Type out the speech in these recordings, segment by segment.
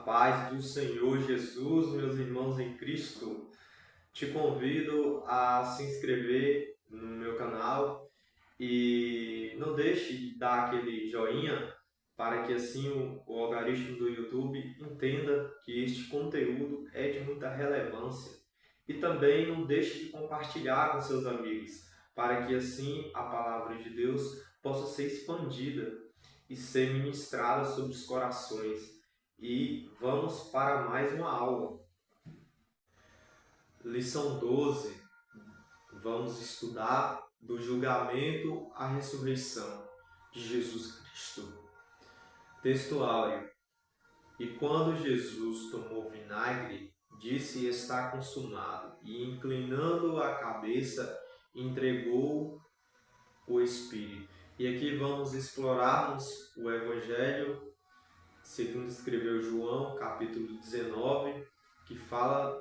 paz do Senhor Jesus, meus irmãos em Cristo, te convido a se inscrever no meu canal e não deixe de dar aquele joinha para que assim o algoritmo do YouTube entenda que este conteúdo é de muita relevância. E também não deixe de compartilhar com seus amigos, para que assim a palavra de Deus possa ser expandida e ser ministrada sobre os corações. E vamos para mais uma aula. Lição 12. Vamos estudar do julgamento à ressurreição de Jesus Cristo. Texto áureo. E quando Jesus tomou vinagre, disse: está consumado. E inclinando a cabeça, entregou o Espírito. E aqui vamos explorarmos o Evangelho segundo escreveu João, capítulo 19, que fala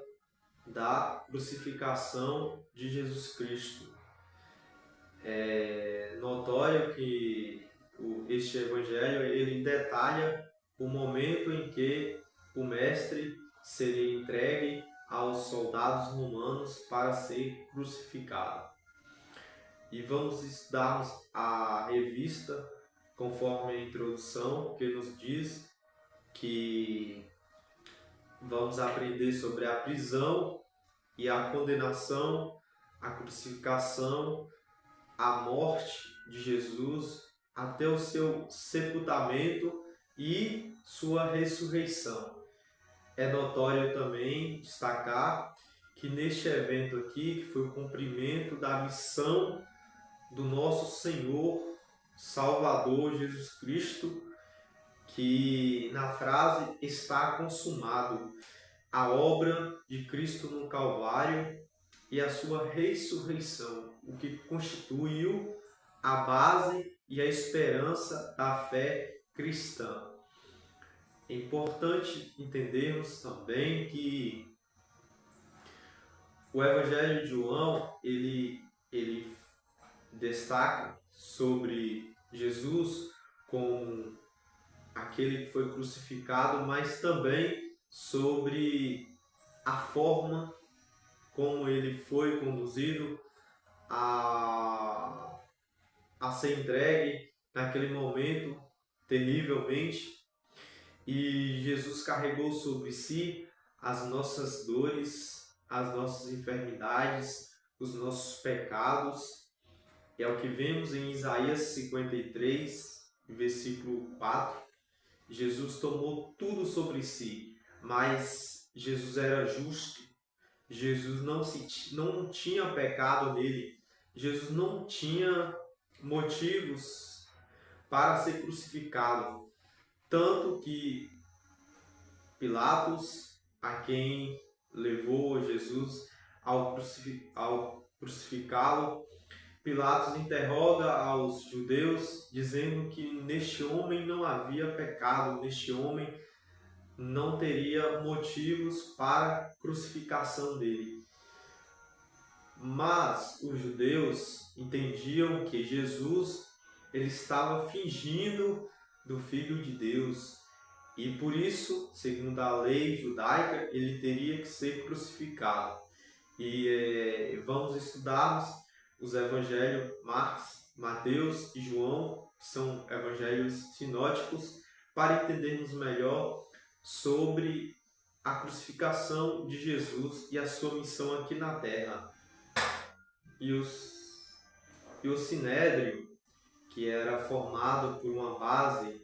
da crucificação de Jesus Cristo. É notório que este Evangelho ele detalha o momento em que o Mestre seria entregue aos soldados romanos para ser crucificado. E vamos estudarmos a revista conforme a introdução, que nos diz que vamos aprender sobre a prisão e a condenação, a crucificação, a morte de Jesus até o seu sepultamento e sua ressurreição. É notório também destacar que neste evento aqui, que foi o cumprimento da missão do nosso Senhor, Salvador Jesus Cristo, que na frase está consumado, a obra de Cristo no Calvário e a sua ressurreição, o que constituiu a base e a esperança da fé cristã. É importante entendermos também que o Evangelho de João ele destaca sobre Jesus como aquele que foi crucificado, mas também sobre a forma como ele foi conduzido a ser entregue naquele momento terrivelmente. E Jesus carregou sobre si as nossas dores, as nossas enfermidades, os nossos pecados. É o que vemos em Isaías 53, versículo 4. Jesus tomou tudo sobre si, mas Jesus era justo. Jesus não tinha pecado nele. Jesus não tinha motivos para ser crucificado. Tanto que Pilatos, a quem levou Jesus ao crucificá-lo, Pilatos interroga aos judeus, dizendo que neste homem não havia pecado, neste homem não teria motivos para a crucificação dele. Mas os judeus entendiam que Jesus ele estava fingindo do Filho de Deus e por isso, segundo a lei judaica, ele teria que ser crucificado. E vamos estudar os evangelhos Marcos, Mateus e João, que são evangelhos sinóticos, para entendermos melhor sobre a crucificação de Jesus e a sua missão aqui na terra. E o Sinédrio, que era formado por uma base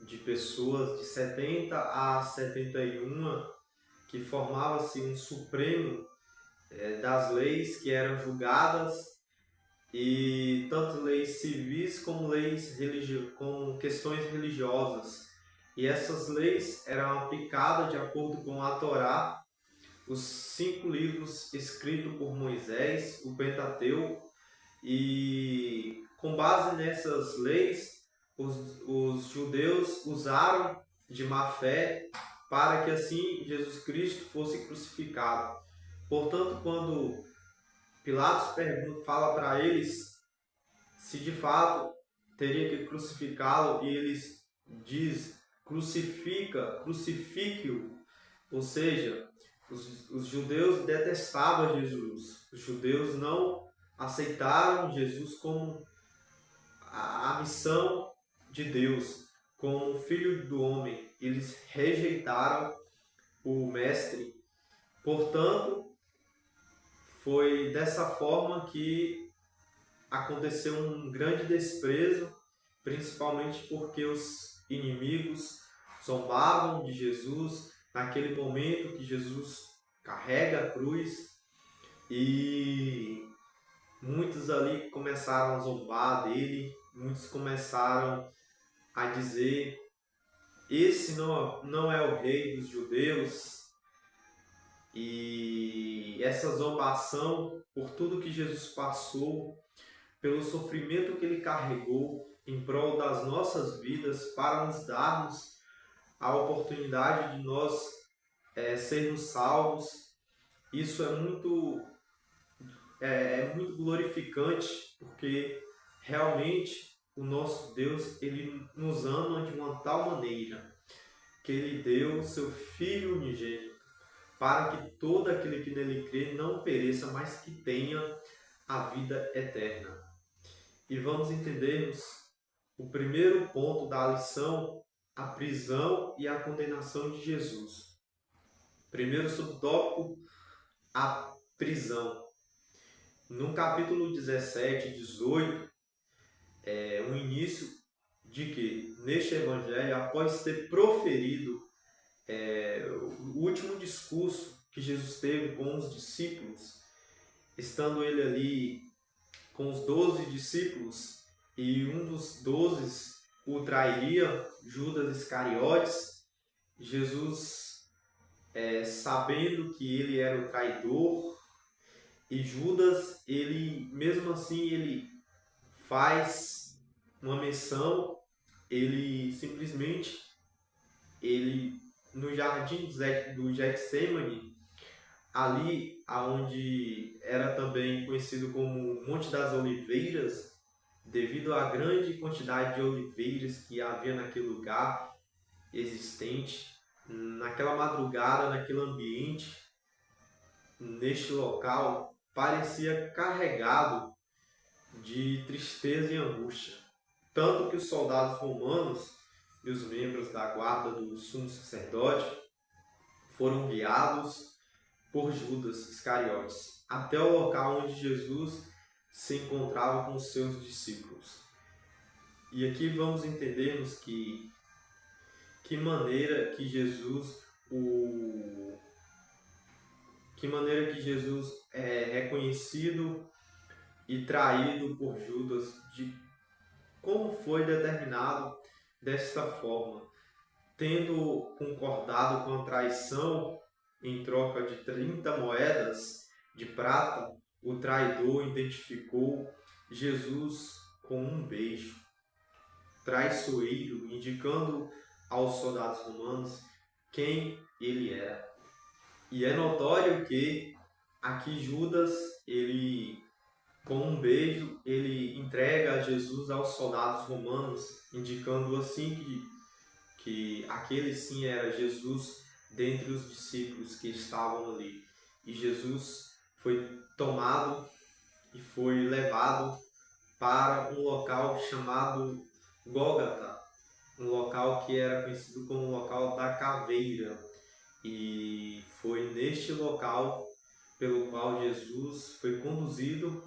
de pessoas de 70 a 71, que formava-se um supremo das leis que eram julgadas, e tanto leis civis como como questões religiosas. E essas leis eram aplicadas de acordo com a Torá, os 5 livros escritos por Moisés, o Pentateuco, e com base nessas leis, os judeus usaram de má fé para que assim Jesus Cristo fosse crucificado. Portanto, quando Pilatos fala para eles se de fato teria que crucificá-lo, e eles diz crucifique-o. Ou seja, os judeus detestavam Jesus. Os judeus não aceitaram Jesus como a missão de Deus, como filho do homem. Eles rejeitaram o mestre. Portanto, foi dessa forma que aconteceu um grande desprezo, principalmente porque os inimigos zombavam de Jesus naquele momento que Jesus carrega a cruz, e muitos ali começaram a zombar dele, muitos começaram a dizer: esse não é o rei dos judeus. E essa zombação por tudo que Jesus passou, pelo sofrimento que ele carregou em prol das nossas vidas, para nos darmos a oportunidade de nós sermos salvos, isso é muito glorificante, porque realmente o nosso Deus, ele nos ama de uma tal maneira que ele deu seu Filho unigênito, para que todo aquele que nele crê não pereça, mas que tenha a vida eterna. E vamos entendermos o primeiro ponto da lição, a prisão e a condenação de Jesus. Primeiro subtópico, a prisão. No capítulo 17 e 18, é o início de que, neste evangelho, após ter proferido o último discurso que Jesus teve com os discípulos, estando ele ali com os 12 discípulos, e um dos 12 o trairia, Judas Iscariotes, Jesus, sabendo que ele era o traidor, e Judas, ele mesmo assim, ele faz uma menção, ele simplesmente, no jardim do Getsêmani, ali onde era também conhecido como Monte das Oliveiras, devido à grande quantidade de oliveiras que havia naquele lugar existente, naquela madrugada, naquele ambiente, neste local, parecia carregado de tristeza e angústia. Tanto que os soldados romanos e os membros da guarda do sumo sacerdote foram guiados por Judas Iscariotes até o local onde Jesus se encontrava com os seus discípulos. E aqui vamos entendermos que maneira que Jesus é reconhecido e traído por Judas, de como foi determinado desta forma, tendo concordado com a traição em troca de 30 moedas de prata, o traidor identificou Jesus com um beijo traiçoeiro, indicando aos soldados romanos quem ele era. E é notório que aqui Judas, ele, com um beijo, ele entrega Jesus aos soldados romanos, indicando assim que aquele sim era Jesus dentre os discípulos que estavam ali. E Jesus foi tomado e foi levado para um local chamado Gólgota, um local que era conhecido como o local da caveira. E foi neste local pelo qual Jesus foi conduzido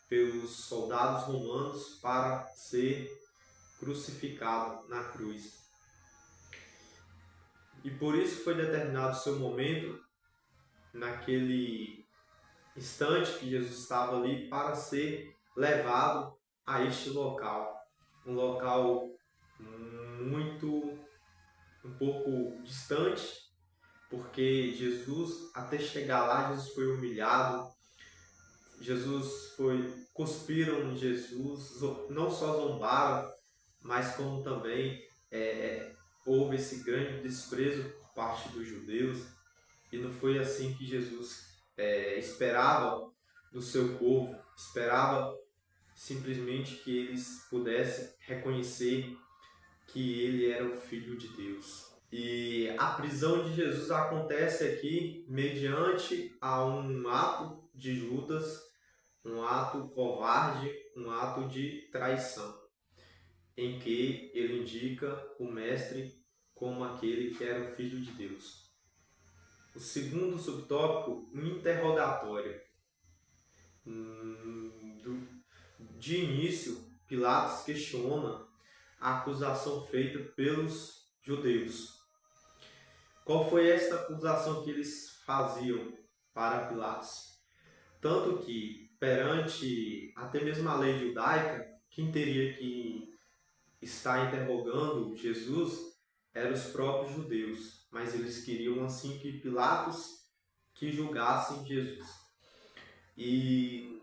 pelos soldados romanos para ser crucificado na cruz. E por isso foi determinado o seu momento, naquele instante que Jesus estava ali, para ser levado a este local. Um local um pouco distante, porque Jesus, até chegar lá, Jesus foi humilhado, cuspiram em Jesus, não só zombaram, mas como também houve esse grande desprezo por parte dos judeus, e não foi assim que Jesus esperava do seu povo, esperava simplesmente que eles pudessem reconhecer que ele era o Filho de Deus. E a prisão de Jesus acontece aqui mediante a um ato de Judas, um ato covarde, um ato de traição, em que ele indica o Mestre como aquele que era o Filho de Deus. O segundo subtópico, um interrogatório. De início, Pilatos questiona a acusação feita pelos judeus. Qual foi esta acusação que eles faziam para Pilatos? Tanto que, perante até mesmo a lei judaica, quem teria que estar interrogando Jesus eram os próprios judeus, mas eles queriam assim que Pilatos que julgasse Jesus. E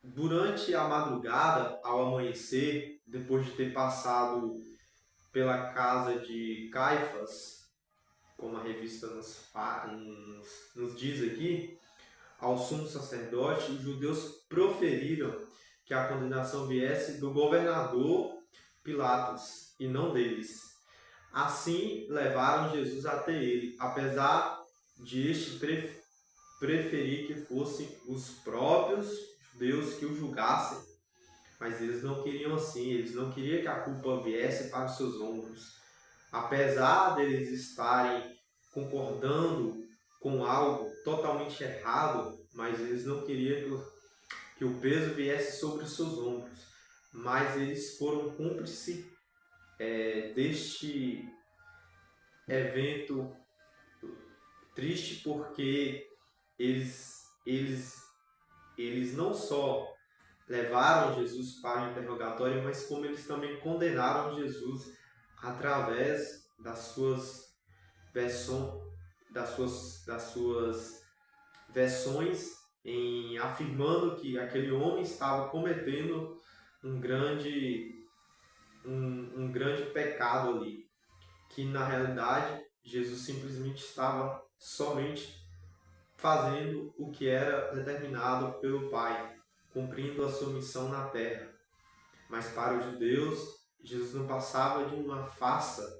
durante a madrugada, ao amanhecer, depois de ter passado pela casa de Caifás, como a revista nos diz aqui, ao sumo sacerdote, os judeus proferiram que a condenação viesse do governador Pilatos e não deles. Assim, levaram Jesus até ele, apesar de este preferir que fossem os próprios judeus que o julgassem. Mas eles não queriam assim, eles não queriam que a culpa viesse para os seus ombros. Apesar deles estarem concordando com algo totalmente errado, mas eles não queriam que o peso viesse sobre os seus ombros. Mas eles foram cúmplices deste evento triste, porque eles não só levaram Jesus para o interrogatório, mas como eles também condenaram Jesus através das suas versões, em afirmando que aquele homem estava cometendo um grande pecado ali, que na realidade Jesus simplesmente estava somente fazendo o que era determinado pelo Pai, cumprindo a sua missão na terra. Mas para os judeus, Jesus não passava de uma farsa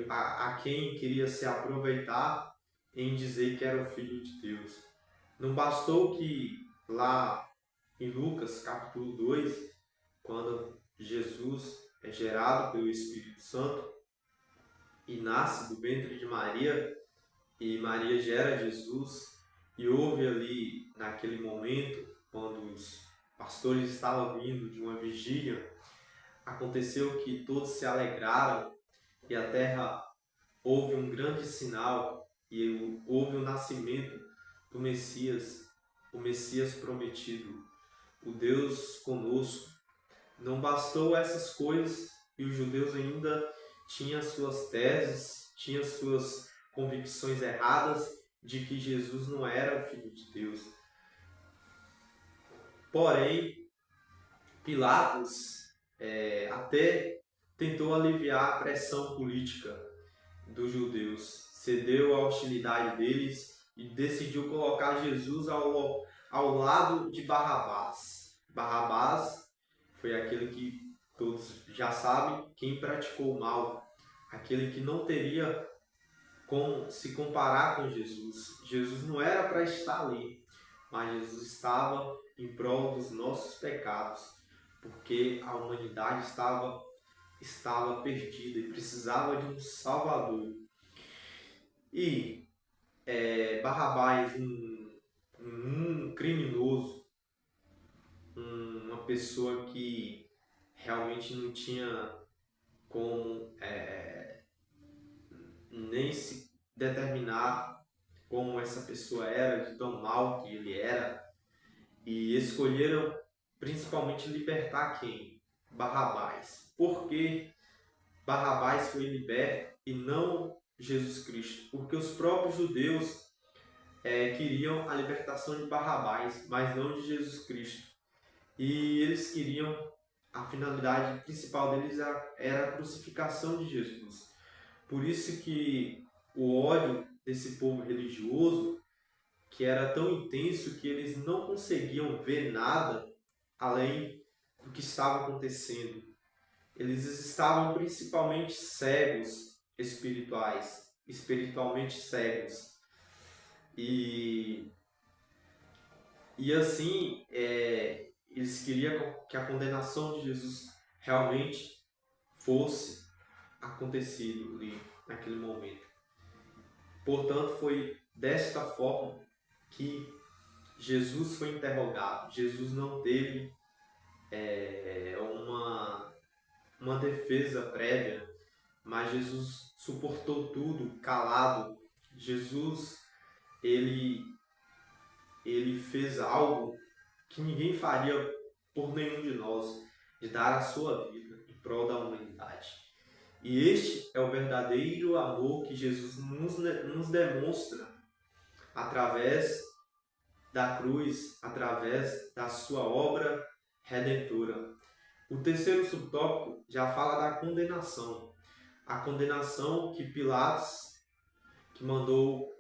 a quem queria se aproveitar em dizer que era o Filho de Deus. Não bastou que lá em Lucas capítulo 2, quando Jesus é gerado pelo Espírito Santo e nasce do ventre de Maria, e Maria gera Jesus, e houve ali, naquele momento, quando os pastores estavam vindo de uma vigília, aconteceu que todos se alegraram e a terra houve um grande sinal e houve o nascimento do Messias, o Messias prometido, o Deus conosco. Não bastou essas coisas e os judeus ainda tinham suas teses, tinham suas convicções erradas de que Jesus não era o Filho de Deus. Porém, Pilatos até tentou aliviar a pressão política dos judeus, cedeu à hostilidade deles e decidiu colocar Jesus ao lado de Barrabás. Barrabás foi aquele que todos já sabem, quem praticou o mal, aquele que não teria como se comparar com Jesus. Jesus não era para estar ali, mas Jesus estava em prol dos nossos pecados, porque a humanidade estava perdida e precisava de um Salvador. E Barrabás, um criminoso, uma pessoa que realmente não tinha como nem se determinar como essa pessoa era, de tão mal que ele era, e escolheram principalmente libertar quem? Barrabás. Por que Barrabás foi liberto e não Jesus Cristo? Porque os próprios judeus queriam a libertação de Barrabás, mas não de Jesus Cristo. E eles queriam, a finalidade principal deles era a crucificação de Jesus. Por isso que o ódio desse povo religioso, que era tão intenso que eles não conseguiam ver nada além do que estava acontecendo. eles estavam principalmente cegos espiritualmente cegos. E assim, eles queriam que a condenação de Jesus realmente fosse acontecido ali, naquele momento. Portanto, foi desta forma que Jesus foi interrogado. Jesus não teve uma defesa prévia, mas Jesus suportou tudo calado. Jesus, ele fez algo que ninguém faria por nenhum de nós, de dar a sua vida em prol da humanidade. E este é o verdadeiro amor que Jesus nos demonstra através da cruz, através da sua obra redentora. O terceiro subtópico já fala da condenação. A condenação que Pilatos, que mandou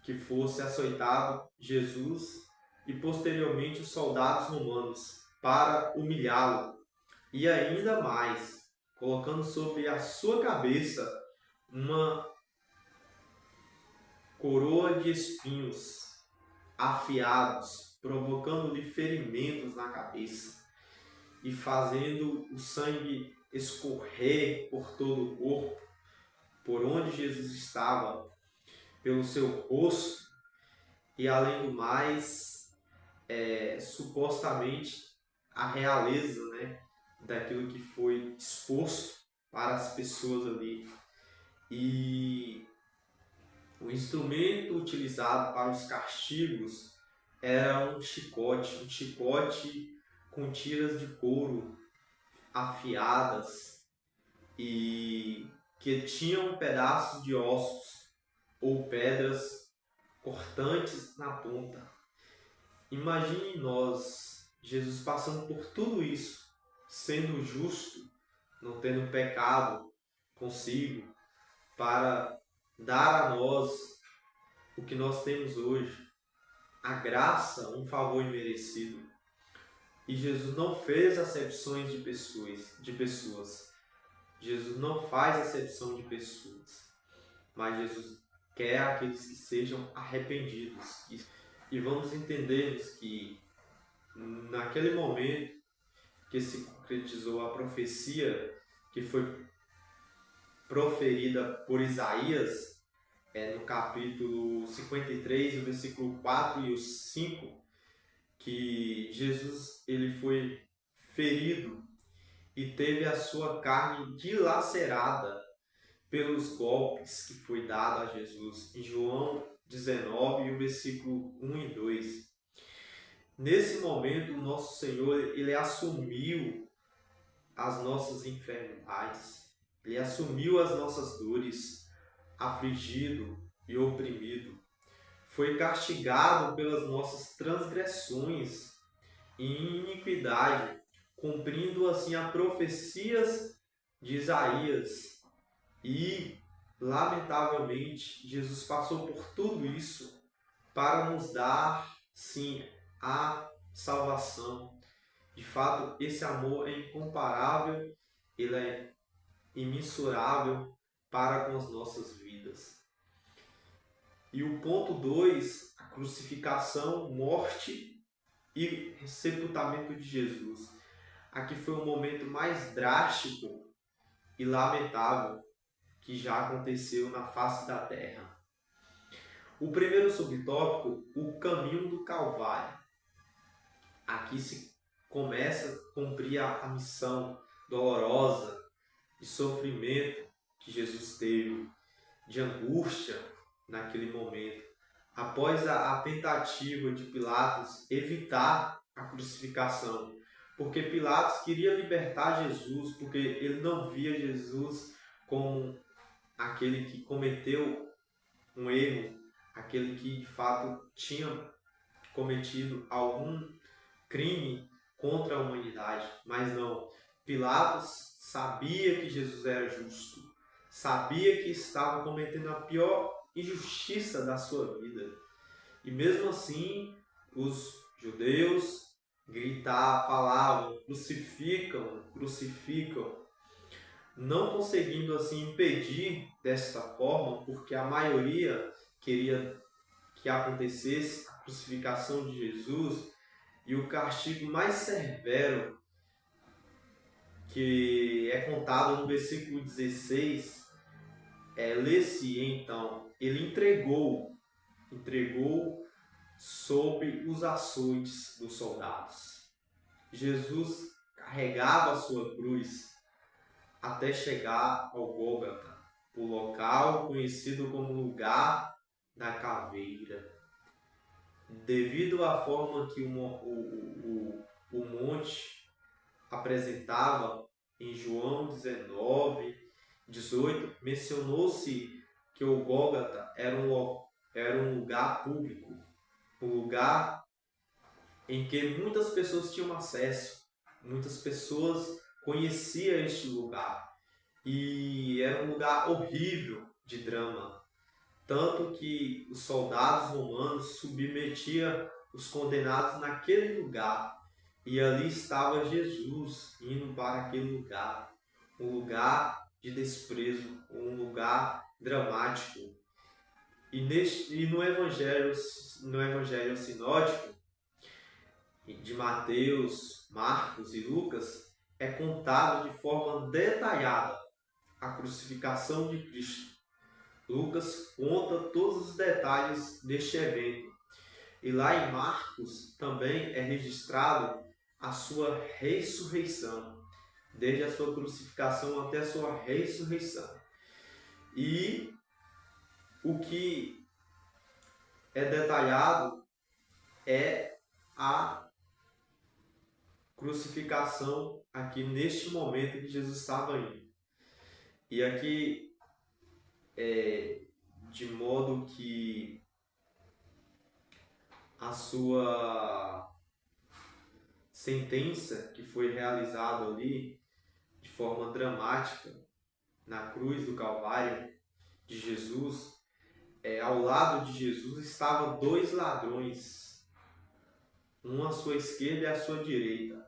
que fosse açoitado Jesus, e posteriormente os soldados romanos para humilhá-lo. E ainda mais, colocando sobre a sua cabeça uma coroa de espinhos afiados, provocando-lhe ferimentos na cabeça e fazendo o sangue escorrer por todo o corpo, por onde Jesus estava, pelo seu rosto, e além do mais, supostamente a realeza, daquilo que foi exposto para as pessoas ali. E o instrumento utilizado para os castigos era um chicote com tiras de couro afiadas e que tinham pedaços de ossos ou pedras cortantes na ponta. Imagine nós, Jesus passando por tudo isso, sendo justo, não tendo pecado consigo, para dar a nós o que nós temos hoje, a graça, um favor imerecido. E Jesus não fez acepções de pessoas. Jesus não faz acepção de pessoas, mas Jesus quer aqueles que sejam arrependidos. E vamos entender que naquele momento que se concretizou a profecia que foi proferida por Isaías, no capítulo 53, o versículo 4 e o 5, que Jesus ele foi ferido e teve a sua carne dilacerada pelos golpes que foi dado a Jesus, em João 19, o versículo 1 e 2. Nesse momento, o nosso Senhor ele assumiu as nossas enfermidades, ele assumiu as nossas dores, afligido e oprimido. Foi castigado pelas nossas transgressões e iniquidade, cumprindo assim as profecias de Isaías. E, lamentavelmente, Jesus passou por tudo isso para nos dar, sim, a salvação. De fato, esse amor é incomparável, ele é imensurável para com as nossas vidas. E o ponto 2, a crucificação, morte e sepultamento de Jesus. Aqui foi o momento mais drástico e lamentável que já aconteceu na face da terra. O primeiro subtópico, o caminho do Calvário. Aqui se começa a cumprir a missão dolorosa de sofrimento que Jesus teve, de angústia naquele momento, após a tentativa de Pilatos evitar a crucificação, porque Pilatos queria libertar Jesus, porque ele não via Jesus como aquele que cometeu um erro, aquele que de fato tinha cometido algum crime contra a humanidade. Mas não, Pilatos sabia que Jesus era justo, sabia que estava cometendo a pior injustiça da sua vida. E mesmo assim, os judeus falavam, crucificam. não conseguindo assim impedir desta forma, porque a maioria queria que acontecesse a crucificação de Jesus, e o castigo mais severo, que é contado no versículo 16, lê-se então, ele entregou sob os açoites dos soldados. Jesus carregava a sua cruz até chegar ao Gólgota, o local conhecido como lugar da caveira. Devido à forma que o monte apresentava, em João 19, 18, mencionou-se que o Gólgota era um lugar público, um lugar em que muitas pessoas tinham acesso, muitas pessoas conheciam este lugar. E era um lugar horrível de drama, tanto que os soldados romanos submetiam os condenados naquele lugar. E ali estava Jesus indo para aquele lugar, um lugar de desprezo, um lugar dramático. E no Evangelho sinótico de Mateus, Marcos e Lucas, é contado de forma detalhada a crucificação de Cristo. Lucas conta todos os detalhes deste evento. E lá em Marcos também é registrado a sua ressurreição, desde a sua crucificação até a sua ressurreição. E o que é detalhado é a crucificação aqui neste momento que Jesus estava indo. E aqui, de modo que a sua sentença que foi realizada ali de forma dramática na cruz do Calvário de Jesus, ao lado de Jesus estavam dois ladrões, um à sua esquerda e à sua direita.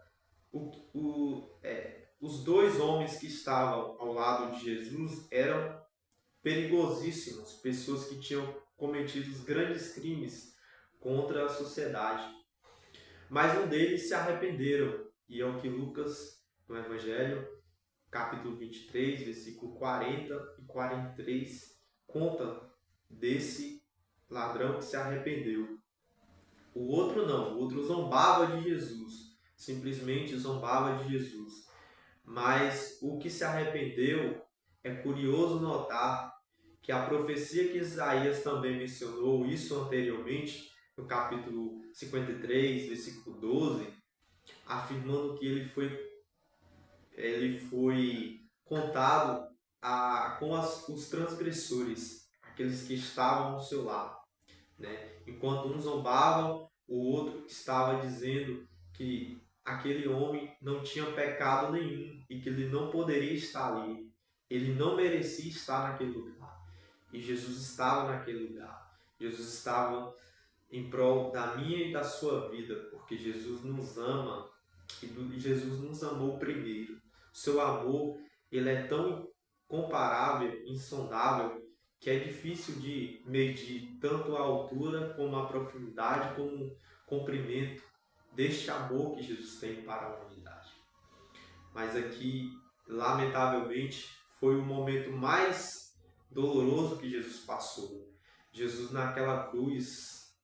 Os dois homens que estavam ao lado de Jesus eram perigosíssimos, pessoas que tinham cometido grandes crimes contra a sociedade. Mas um deles se arrependeram, e é o que Lucas, no Evangelho, capítulo 23, versículo 40 e 43, conta desse ladrão que se arrependeu. O outro não, o outro zombava de Jesus, simplesmente zombava de Jesus. Mas o que se arrependeu, é curioso notar que a profecia que Isaías também mencionou isso anteriormente, no capítulo 53, versículo 12, afirmando que ele foi contado com os transgressores, aqueles que estavam ao seu lado, né? Enquanto uns zombavam, o outro estava dizendo que aquele homem não tinha pecado nenhum e que ele não poderia estar ali. Ele não merecia estar naquele lugar. E Jesus estava naquele lugar. Jesus estava em prol da minha e da sua vida, porque Jesus nos ama e Jesus nos amou primeiro. O seu amor, ele é tão incomparável, insondável, que é difícil de medir tanto a altura como a profundidade, como o comprimento deste amor que Jesus tem para a humanidade. Mas aqui, lamentavelmente, foi o momento mais doloroso que Jesus passou. Jesus naquela cruz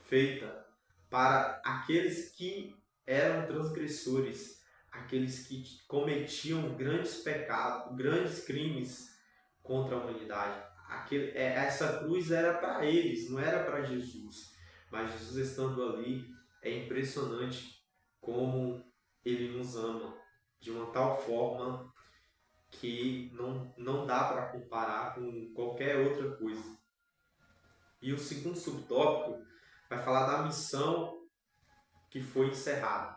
feita para aqueles que eram transgressores, aqueles que cometiam grandes pecados, grandes crimes contra a humanidade. Essa cruz era para eles, não era para Jesus. Mas Jesus estando ali, é impressionante como ele nos ama de uma tal forma que não dá para comparar com qualquer outra coisa. E o segundo subtópico vai falar da missão que foi encerrada.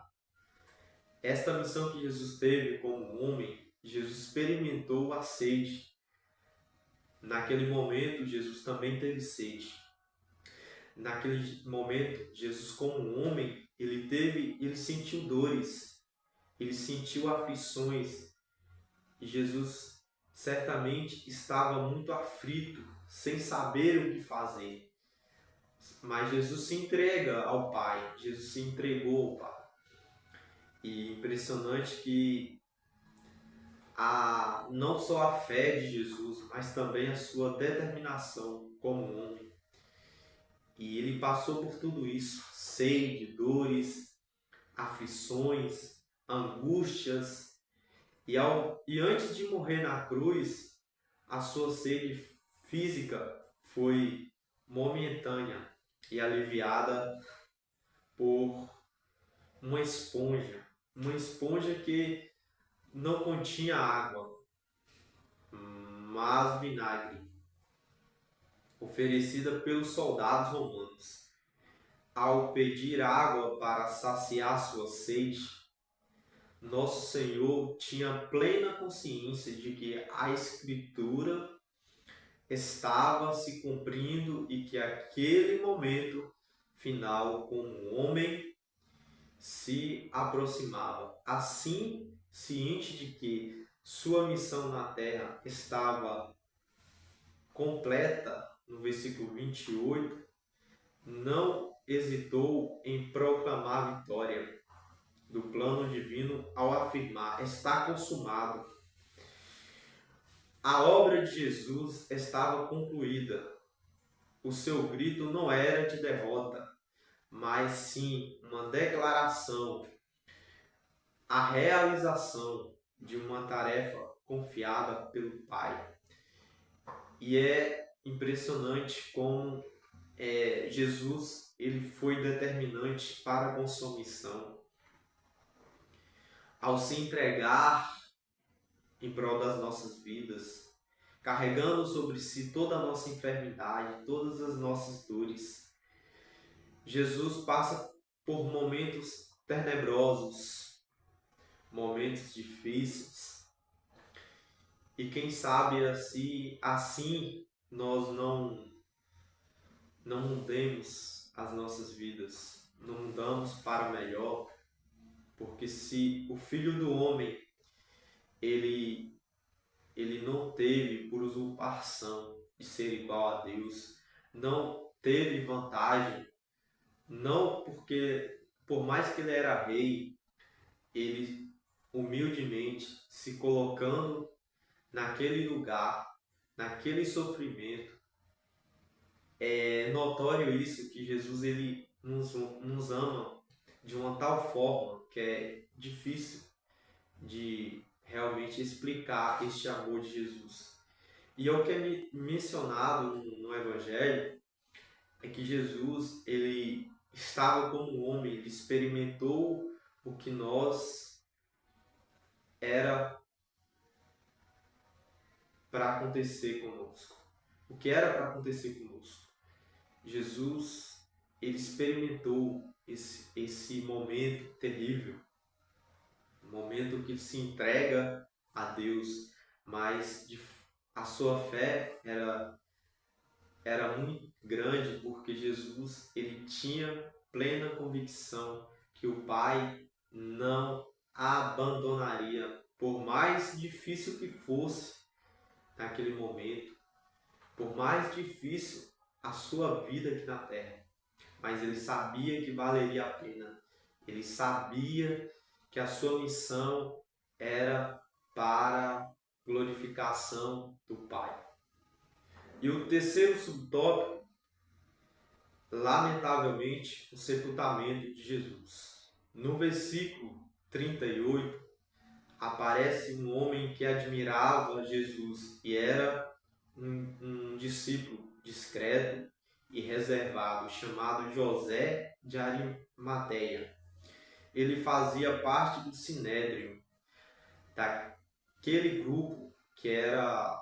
Esta missão que Jesus teve como homem, Jesus experimentou a sede. Naquele momento, Jesus também teve sede. Naquele momento, Jesus como homem, ele sentiu dores, ele sentiu aflições, e Jesus certamente estava muito aflito, sem saber o que fazer. Mas Jesus se entrega ao Pai, Jesus se entregou ao Pai. E impressionante que não só a fé de Jesus, mas também a sua determinação como homem. E ele passou por tudo isso, sede, dores, aflições, angústias. E antes de morrer na cruz, a sua sede física foi momentânea e aliviada por uma esponja que não continha água, mas vinagre, oferecida pelos soldados romanos. Ao pedir água para saciar sua sede, nosso Senhor tinha plena consciência de que a Escritura estava se cumprindo e que aquele momento final como homem se aproximava. Assim, ciente de que sua missão na terra estava completa, no versículo 28, não hesitou em proclamar a vitória do plano divino ao afirmar: está consumado. A obra de Jesus estava concluída. O seu grito não era de derrota, mas sim uma declaração, a realização de uma tarefa confiada pelo Pai. E é impressionante como Jesus ele foi determinante para com sua missão. Ao se entregar em prol das nossas vidas, carregando sobre si toda a nossa enfermidade, todas as nossas dores, Jesus passa por momentos tenebrosos, momentos difíceis. E quem sabe assim nós não mudemos as nossas vidas, não mudamos para melhor, porque se o Filho do Homem ele não teve por usurpação de ser igual a Deus, não teve vantagem, não porque, por mais que ele era rei, ele humildemente se colocando naquele lugar, naquele sofrimento. É notório isso, que Jesus ele nos ama de uma tal forma que é difícil de realmente explicar este amor de Jesus. E o que é mencionado no Evangelho é que Jesus ele estava como homem, ele experimentou o que nós era para acontecer conosco. O que era para acontecer conosco. Jesus ele experimentou esse momento terrível, um momento que se entrega a Deus, mas a sua fé era muito grande, porque Jesus ele tinha plena convicção que o Pai não abandonaria, por mais difícil que fosse naquele momento, por mais difícil a sua vida aqui na terra, mas ele sabia que valeria a pena. Ele sabia que a sua missão era para glorificação do Pai. E o terceiro subtópico, lamentavelmente, o sepultamento de Jesus. No versículo 38, aparece um homem que admirava Jesus e era um discípulo discreto e reservado, chamado José de Arimateia. Ele fazia parte do Sinédrio, daquele grupo que era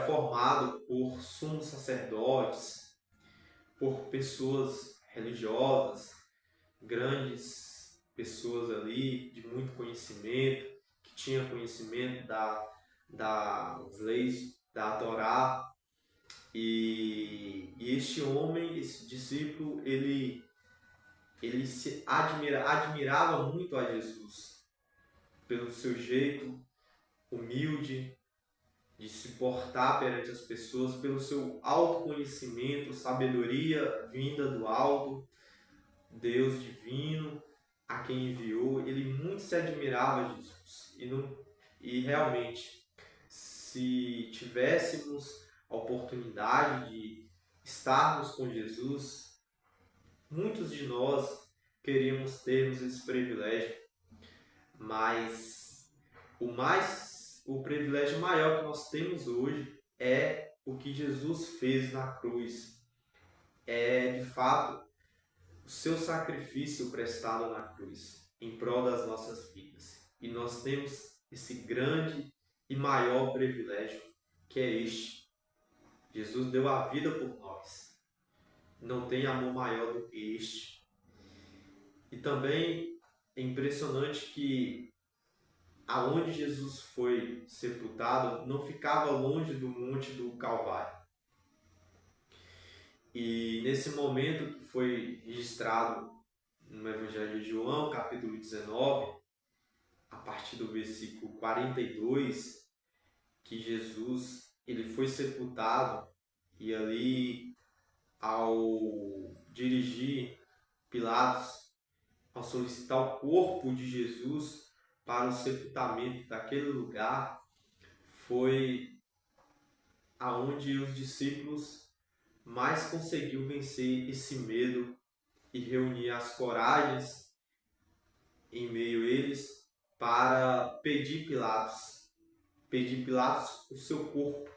formado por sumos sacerdotes, por pessoas religiosas, grandes pessoas ali de muito conhecimento, que tinham conhecimento das leis da Torá. E este homem, esse discípulo, ele se admirava muito a Jesus pelo seu jeito humilde de se portar perante as pessoas, pelo seu autoconhecimento, sabedoria vinda do alto, Deus divino, a quem enviou. Ele muito se admirava de Jesus. E realmente, se tivéssemos a oportunidade de estarmos com Jesus, muitos de nós queríamos termos esse privilégio, mas o privilégio maior que nós temos hoje é o que Jesus fez na cruz. É, de fato, o seu sacrifício prestado na cruz, em prol das nossas vidas. E nós temos esse grande e maior privilégio, que é este. Jesus deu a vida por nós. Não tem amor maior do que este. E também é impressionante que aonde Jesus foi sepultado não ficava longe do Monte do Calvário. E nesse momento que foi registrado no Evangelho de João, capítulo 19, a partir do versículo 42, que Jesus ele foi sepultado, e ali, ao dirigir Pilatos, ao solicitar o corpo de Jesus para o sepultamento daquele lugar, foi aonde os discípulos mais conseguiu vencer esse medo e reunir as coragens em meio a eles para pedir Pilatos o seu corpo.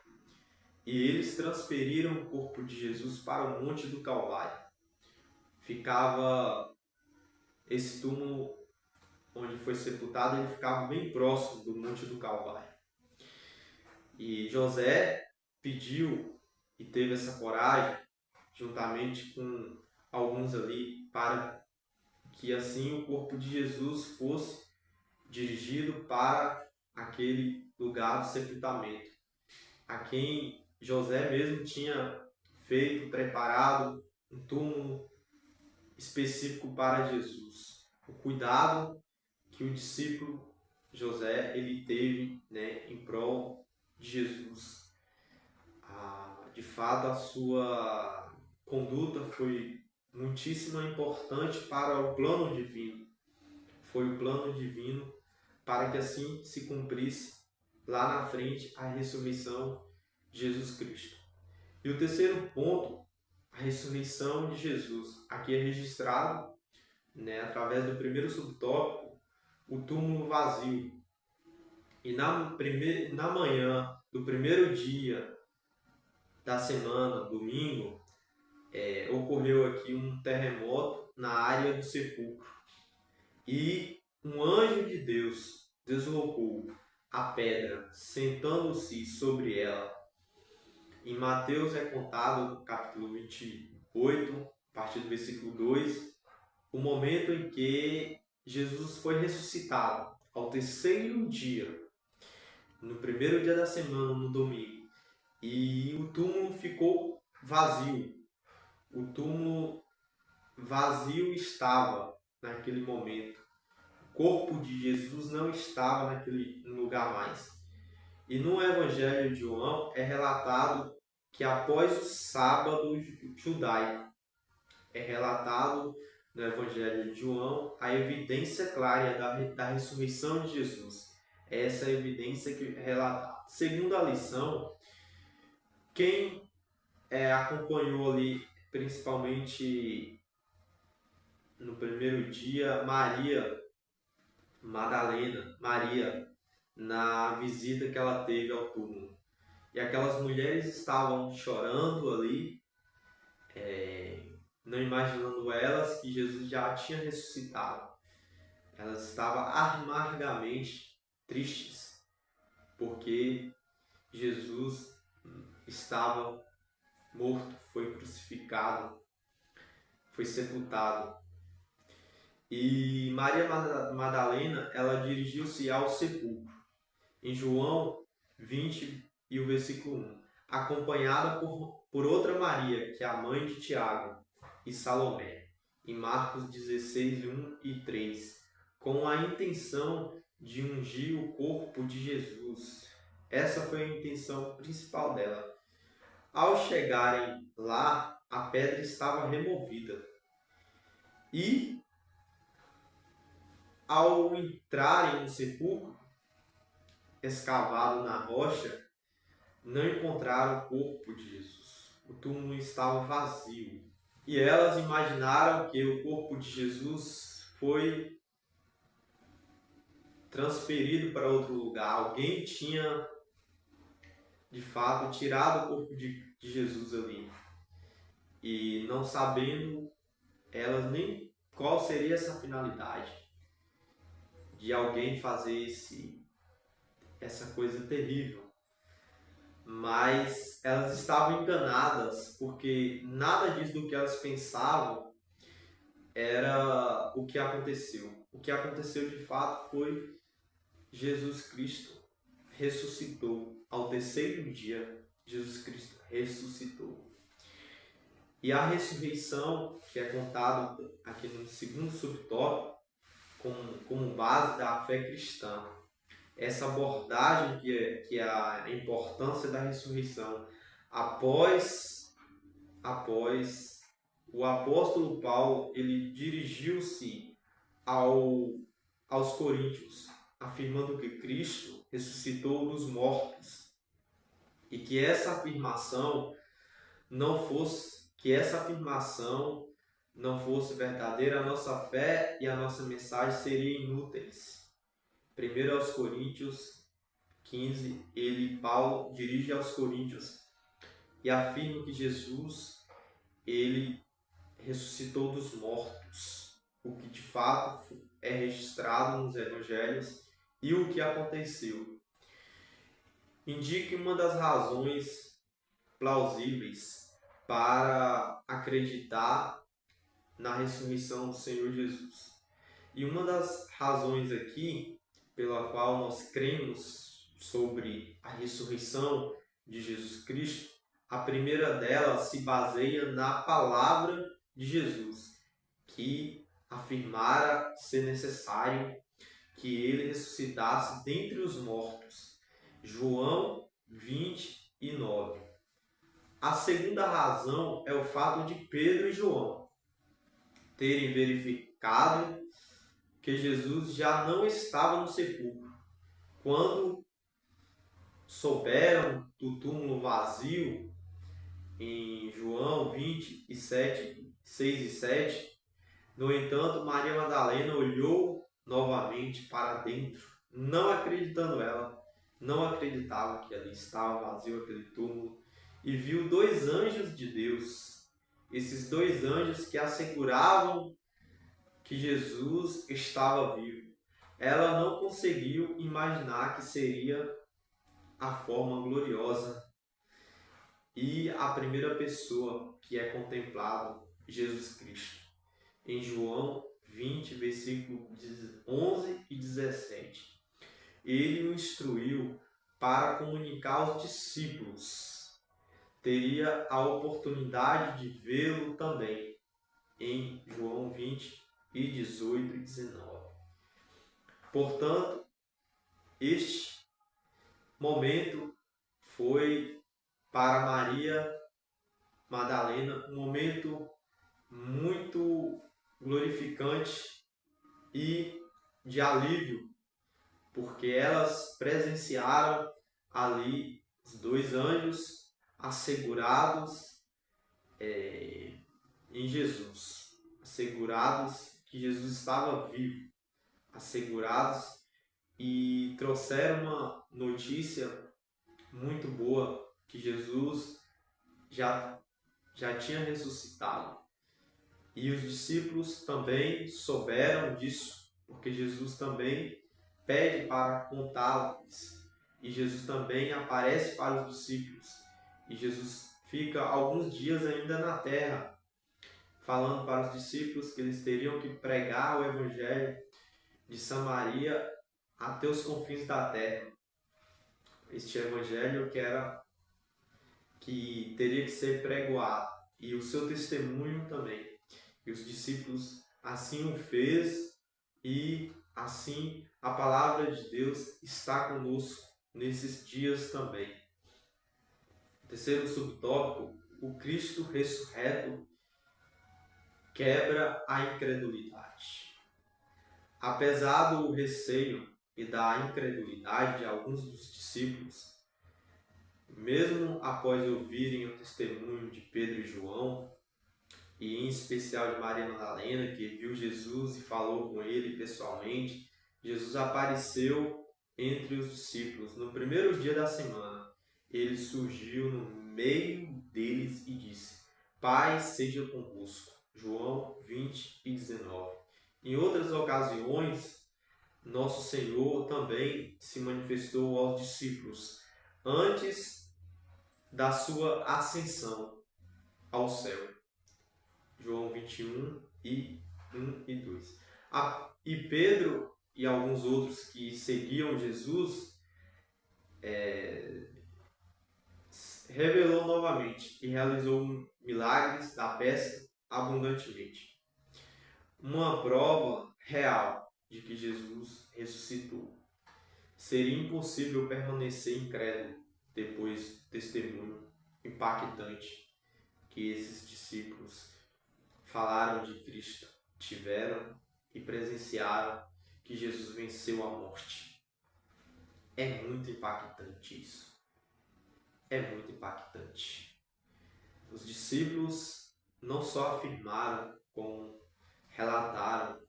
E eles transferiram o corpo de Jesus para o Monte do Calvário. Ficava esse túmulo onde foi sepultado, ele ficava bem próximo do Monte do Calvário. E José pediu e teve essa coragem, juntamente com alguns ali, para que assim o corpo de Jesus fosse dirigido para aquele lugar de sepultamento, a quem José mesmo tinha preparado um túmulo específico para Jesus. O cuidado que o discípulo José ele teve, em prol de Jesus. De fato, a sua conduta foi muitíssimo importante para o plano divino. Foi o plano divino para que assim se cumprisse lá na frente a ressurreição de Jesus Cristo. E o terceiro ponto, a ressurreição de Jesus. Aqui é registrado, através do primeiro subtópico, o túmulo vazio. E na manhã do primeiro dia da semana, domingo, ocorreu aqui um terremoto na área do sepulcro. E um anjo de Deus deslocou a pedra, sentando-se sobre ela. Em Mateus é contado, no capítulo 28, a partir do versículo 2, o momento em que Jesus foi ressuscitado, ao terceiro dia, no primeiro dia da semana, no domingo. E o túmulo ficou vazio. O túmulo vazio estava naquele momento. O corpo de Jesus não estava naquele lugar mais. E no Evangelho de João é relatado que após o sábado judaico, é relatado no Evangelho de João a evidência clara da ressurreição de Jesus. Essa é a evidência que é relatada. Segunda lição, quem acompanhou ali, principalmente no primeiro dia, Maria Madalena, na visita que ela teve ao túmulo. E aquelas mulheres estavam chorando ali, não imaginando elas que Jesus já tinha ressuscitado. Elas estavam amargamente tristes, porque Jesus estava morto, foi crucificado, foi sepultado. E Maria Madalena, ela dirigiu-se ao sepulcro, em João 20 e o versículo 1, acompanhada por outra Maria, que é a mãe de Tiago e Salomé, em Marcos 16, 1 e 3, com a intenção de ungir o corpo de Jesus. Essa foi a intenção principal dela. Ao chegarem lá, a pedra estava removida. E, ao entrarem no sepulcro, escavado na rocha, não encontraram o corpo de Jesus. O túmulo estava vazio. E elas imaginaram que o corpo de Jesus foi transferido para outro lugar. Alguém tinha, de fato, tirado o corpo de Jesus ali. E não sabendo elas nem qual seria essa finalidade de alguém fazer essa coisa terrível. Mas elas estavam enganadas, porque nada disso do que elas pensavam era o que aconteceu. O que aconteceu de fato foi Jesus Cristo ressuscitou. Ao terceiro dia, Jesus Cristo ressuscitou. E a ressurreição, que é contado aqui no segundo subtópico, como base da fé cristã, essa abordagem que é a importância da ressurreição. Após o apóstolo Paulo, ele dirigiu-se aos coríntios, afirmando que Cristo ressuscitou dos mortos e que essa afirmação não fosse verdadeira, a nossa fé e a nossa mensagem seriam inúteis. 1 aos Coríntios 15, Paulo dirige aos coríntios e afirma que Jesus, ele ressuscitou dos mortos, o que de fato é registrado nos evangelhos e o que aconteceu. Indica uma das razões plausíveis para acreditar na ressurreição do Senhor Jesus. E uma das razões aqui pela qual nós cremos sobre a ressurreição de Jesus Cristo, a primeira delas se baseia na palavra de Jesus, que afirmara ser necessário que ele ressuscitasse dentre os mortos. João 29. A segunda razão é o fato de Pedro e João terem verificado que Jesus já não estava no sepulcro. Quando souberam do túmulo vazio, em João 27, 6 e 7, no entanto, Maria Madalena olhou novamente para dentro, não acreditava que ali estava vazio aquele túmulo, e viu 2 anjos de Deus. Esses 2 anjos que asseguravam que Jesus estava vivo. Ela não conseguiu imaginar que seria a forma gloriosa e a primeira pessoa que é contemplado, Jesus Cristo. Em João 20, versículos 11 e 17. Ele o instruiu para comunicar aos discípulos. Teria a oportunidade de vê-lo também, em João 20, e 18 e 19. Portanto, este momento foi para Maria Madalena um momento muito glorificante e de alívio, porque elas presenciaram ali os 2 anjos assegurados em Jesus, assegurados que Jesus estava vivo, assegurados, e trouxeram uma notícia muito boa, que Jesus já tinha ressuscitado. E os discípulos também souberam disso, porque Jesus também pede para contá-los. E Jesus também aparece para os discípulos. E Jesus fica alguns dias ainda na terra, falando para os discípulos que eles teriam que pregar o Evangelho de Samaria até os confins da terra. Este Evangelho que teria que ser pregoado, e o seu testemunho também. E os discípulos assim o fez, e assim a palavra de Deus está conosco nesses dias também. Terceiro subtópico, o Cristo ressurreto quebra a incredulidade. Apesar do receio e da incredulidade de alguns dos discípulos, mesmo após ouvirem o testemunho de Pedro e João, e em especial de Maria Madalena, que viu Jesus e falou com ele pessoalmente, Jesus apareceu entre os discípulos no primeiro dia da semana. Ele surgiu no meio deles e disse: Pai seja convosco. João 20 e 19. Em outras ocasiões, nosso Senhor também se manifestou aos discípulos antes da sua ascensão ao céu. João 21 e 1 e 2. E Pedro e alguns outros que seguiam Jesus revelou novamente e realizou milagres da pesca abundantemente. Uma prova real de que Jesus ressuscitou. Seria impossível permanecer incrédulo depois do testemunho impactante que esses discípulos falaram de Cristo, tiveram e presenciaram que Jesus venceu a morte. É muito impactante isso. É muito impactante. Os discípulos não só afirmaram, como relataram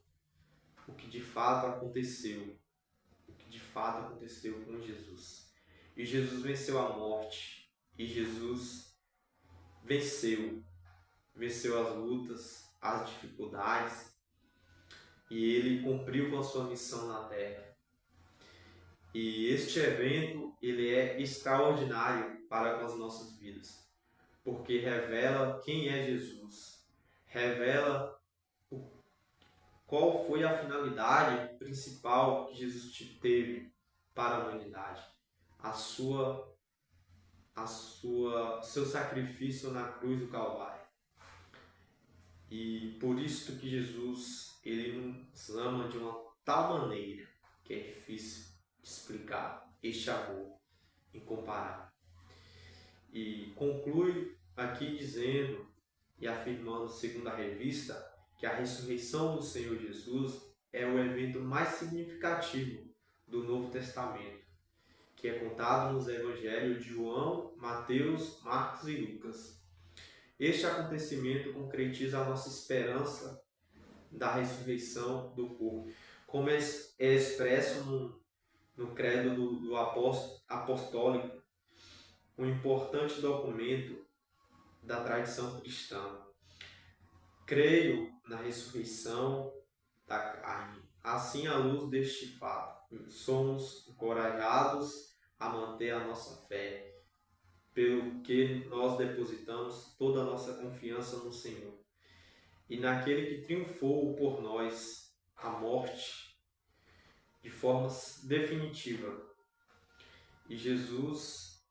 o que de fato aconteceu. O que de fato aconteceu com Jesus. E Jesus venceu a morte. E Jesus venceu as lutas, as dificuldades, e ele cumpriu com a sua missão na terra. E este evento, ele é extraordinário para as nossas vidas, porque revela quem é Jesus, revela qual foi a finalidade principal que Jesus teve para a humanidade, seu sacrifício na cruz do Calvário. E por isso que Jesus, ele nos ama de uma tal maneira que é difícil de explicar este amor incomparável. E conclui aqui dizendo e afirmando, segundo a revista, que a ressurreição do Senhor Jesus é o evento mais significativo do Novo Testamento, que é contado nos evangelhos de João, Mateus, Marcos e Lucas. Este acontecimento concretiza a nossa esperança da ressurreição do corpo, como é expresso no credo do apostólico, um importante documento da tradição cristã. Creio na ressurreição da carne. Assim, à luz deste fato, somos encorajados a manter a nossa fé, pelo que nós depositamos toda a nossa confiança no Senhor e naquele que triunfou por nós a morte de forma definitiva. E Jesus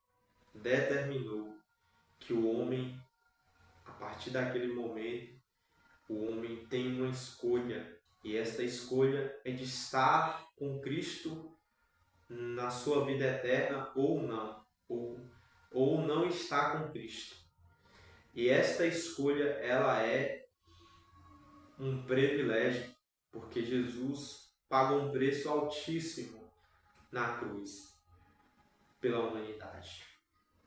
determinou que o homem, a partir daquele momento, o homem tem uma escolha, e esta escolha é de estar com Cristo na sua vida eterna ou não, ou não estar com Cristo. E esta escolha, ela é um privilégio, porque Jesus pagou um preço altíssimo na cruz pela humanidade.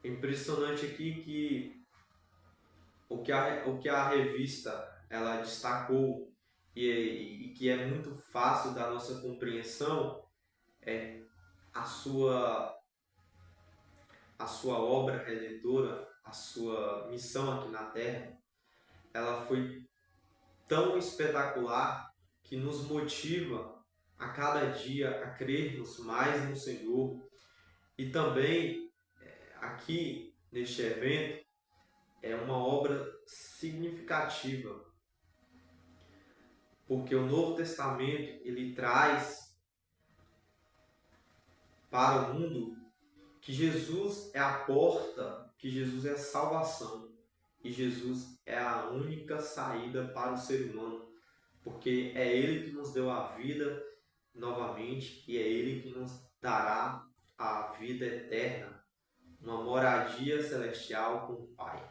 É impressionante aqui que o que a revista ela destacou e que é muito fácil da nossa compreensão é a sua obra redentora, a sua missão aqui na Terra. Ela foi tão espetacular que nos motiva a cada dia a crermos mais no Senhor. E também aqui neste evento é uma obra significativa, porque o Novo Testamento ele traz para o mundo que Jesus é a porta, que Jesus é a salvação e Jesus é a única saída para o ser humano, porque é Ele que nos deu a vida, novamente, e é Ele que nos dará a vida eterna, uma moradia celestial com o Pai.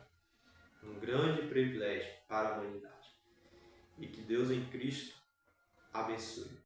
Um grande privilégio para a humanidade. E que Deus em Cristo abençoe.